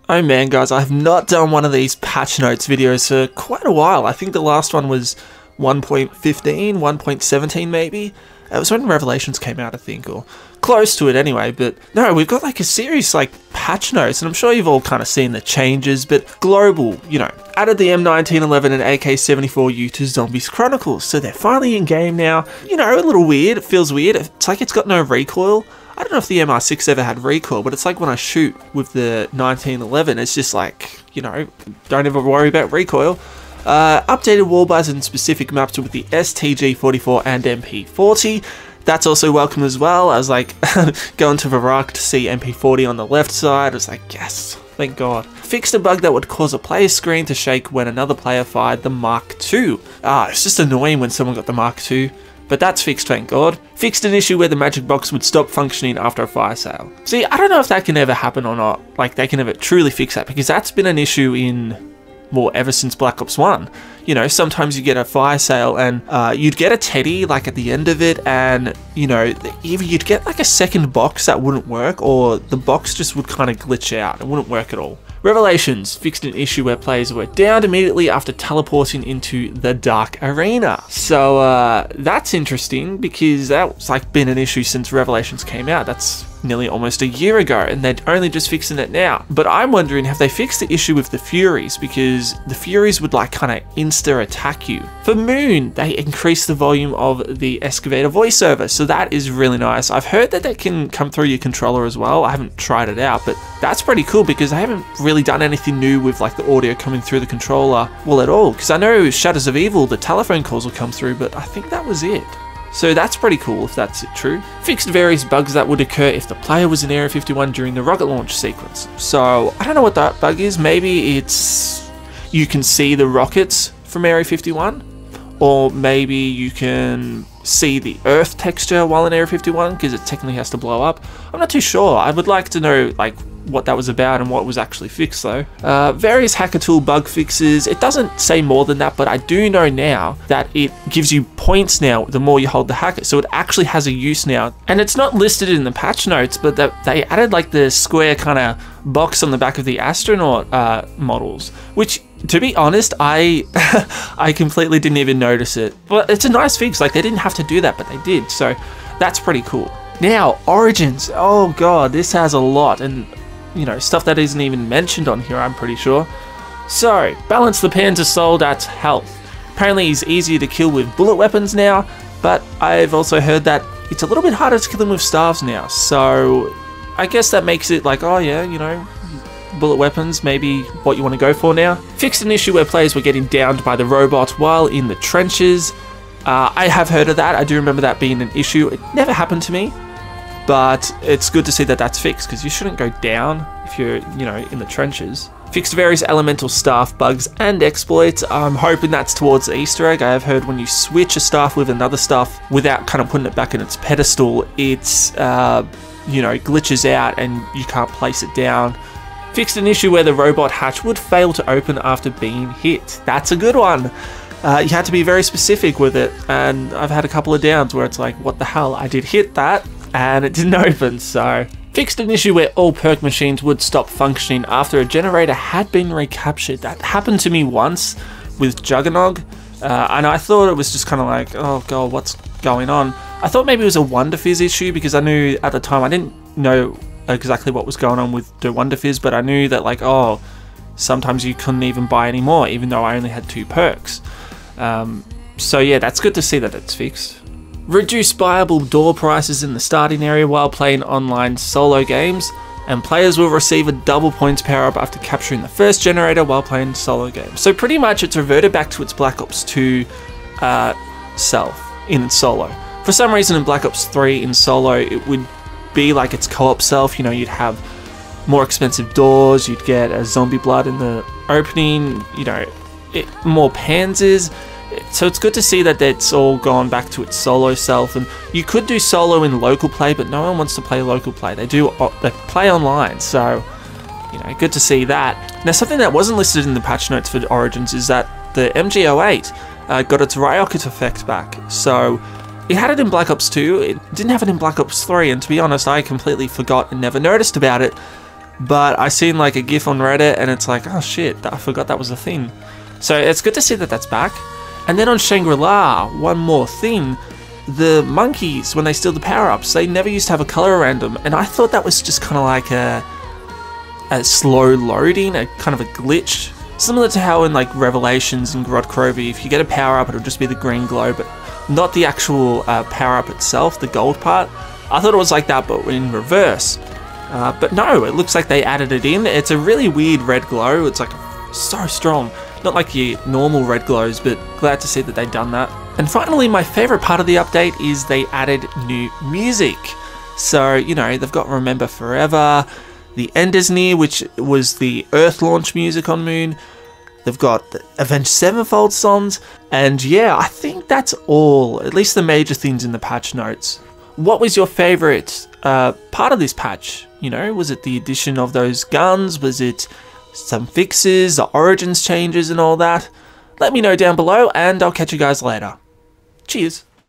Oh man guys, I have not done one of these patch notes videos for quite a while. I think the last one was 1.15, 1.17 maybe. It was when Revelations came out, I think, or close to it anyway. But no, we've got like a serious like patch notes, and I'm sure you've all kind of seen the changes, but global, you know, added the M1911 and AK-74U to Zombies Chronicles, so they're finally in game now. You know, a little weird, it feels weird, it's like it's got no recoil. I don't know if the MR6 ever had recoil, but it's like when I shoot with the 1911, it's just like, you know, don't ever worry about recoil. Updated wall bars and specific maps with the STG44 and MP40. That's also welcome as well. I was like, going to Varrock to see MP40 on the left side. I was like, yes, thank God. Fixed a bug that would cause a player screen to shake when another player fired the Mark II. It's just annoying when someone got the Mark II. But that's fixed, thank God. Fixed an issue where the magic box would stop functioning after a fire sale. See, I don't know if that can ever happen or not. Like, they can ever truly fix that, because that's been an issue in, well, ever since Black Ops 1. You know, sometimes you get a fire sale and you'd get a teddy, like, at the end of it, and, you know, either you'd get, like, a second box that wouldn't work, or the box just would kind of glitch out. It wouldn't work at all. Revelations fixed an issue where players were downed immediately after teleporting into the Dark Arena. So that's interesting, because that's like been an issue since Revelations came out. That's nearly almost a year ago, and they're only just fixing it now. But I'm wondering, have they fixed the issue with the Furies? Because the Furies would like kind of insta-attack you. For Moon, they increased the volume of the Excavator voiceover, so that is really nice. I've heard that that can come through your controller as well. I haven't tried it out, but that's pretty cool, because I haven't really done anything new with like the audio coming through the controller, well, at all. Because I know Shadows of Evil, the telephone calls will come through, but I think that was it. So that's pretty cool if that's true. Fixed various bugs that would occur if the player was in Area 51 during the rocket launch sequence. So I don't know what that bug is. Maybe it's you can see the rockets from Area 51, or maybe you can see the Earth texture while in Area 51 because it technically has to blow up. I'm not too sure. I would like to know like what that was about and what was actually fixed though. Various hacker tool bug fixes. It doesn't say more than that, but I do know now that it gives you points now the more you hold the hacker, so it actually has a use now. And it's not listed in the patch notes, but that they added like the square kind of box on the back of the astronaut models, which, to be honest, I completely didn't even notice it. But it's a nice fix. Like, they didn't have to do that, but they did, so that's pretty cool. Now, Origins. Oh god, this has a lot, and you know, stuff that isn't even mentioned on here, I'm pretty sure. So, balance the Panzer Soldat's health. Apparently he's easier to kill with bullet weapons now, but I've also heard that it's a little bit harder to kill them with staves now, so I guess that makes it like, oh yeah, you know, bullet weapons, maybe what you want to go for now. Fixed an issue where players were getting downed by the robot while in the trenches. I have heard of that. I do remember that being an issue. It never happened to me, but it's good to see that that's fixed, because you shouldn't go down if you're, you know, in the trenches. Fixed various elemental staff bugs and exploits. I'm hoping that's towards the Easter egg. I have heard when you switch a staff with another staff without kind of putting it back in its pedestal, it's, you know, glitches out and you can't place it down. Fixed an issue where the robot hatch would fail to open after being hit. That's a good one. You had to be very specific with it, and I've had a couple of downs where it's like, what the hell, I did hit that and it didn't open. So fixed an issue where all perk machines would stop functioning after a generator had been recaptured. That happened to me once with Juggernog, and I thought it was just kind of like, oh god, what's going on? I thought maybe it was a Wonder Fizz issue, because I knew at the time, I didn't know exactly what was going on with the Wonder Fizz, but I knew that like, oh, sometimes you couldn't even buy any more, even though I only had 2 perks. So yeah, that's good to see that it's fixed. Reduce buyable door prices in the starting area while playing online solo games, and players will receive a double points power up after capturing the first generator while playing solo games. So pretty much it's reverted back to its Black Ops 2 self in solo. For some reason in Black Ops 3 in solo, it would be like its co-op self. You know, you'd have more expensive doors, you'd get a zombie blood in the opening, you know, more panzers. So it's good to see that it's all gone back to its solo self, and you could do solo in local play, but no one wants to play local play. They play online, so you know, good to see that. Now, something that wasn't listed in the patch notes for Origins is that the MG08 got its Rocket effect back. So it had it in Black Ops 2, it didn't have it in Black Ops 3, and to be honest, I completely forgot and never noticed about it. but I seen like a GIF on Reddit and it's like, oh shit, I forgot that was a thing. So it's good to see that that's back. And then on Shangri-La, one more thing, the monkeys, when they steal the power-ups, they never used to have a color around them, and I thought that was just kind of like a slow loading, a kind of a glitch, similar to how in like Revelations and Grod Krovi, if you get a power-up, it'll just be the green glow, but not the actual power-up itself, the gold part. I thought it was like that, but in reverse. But no, it looks like they added it in. It's a really weird red glow. It's like so strong. Not like your normal red glows, but glad to see that they've done that. And finally, my favorite part of the update is they added new music. So, you know, they've got Remember Forever, The End is Near, which was the Earth launch music on Moon. They've got the Avenged Sevenfold songs. And yeah, I think that's all, at least the major things in the patch notes. What was your favorite part of this patch? You know, was it the addition of those guns? Was it some fixes, the origins changes and all that? Let me know down below, and I'll catch you guys later. Cheers.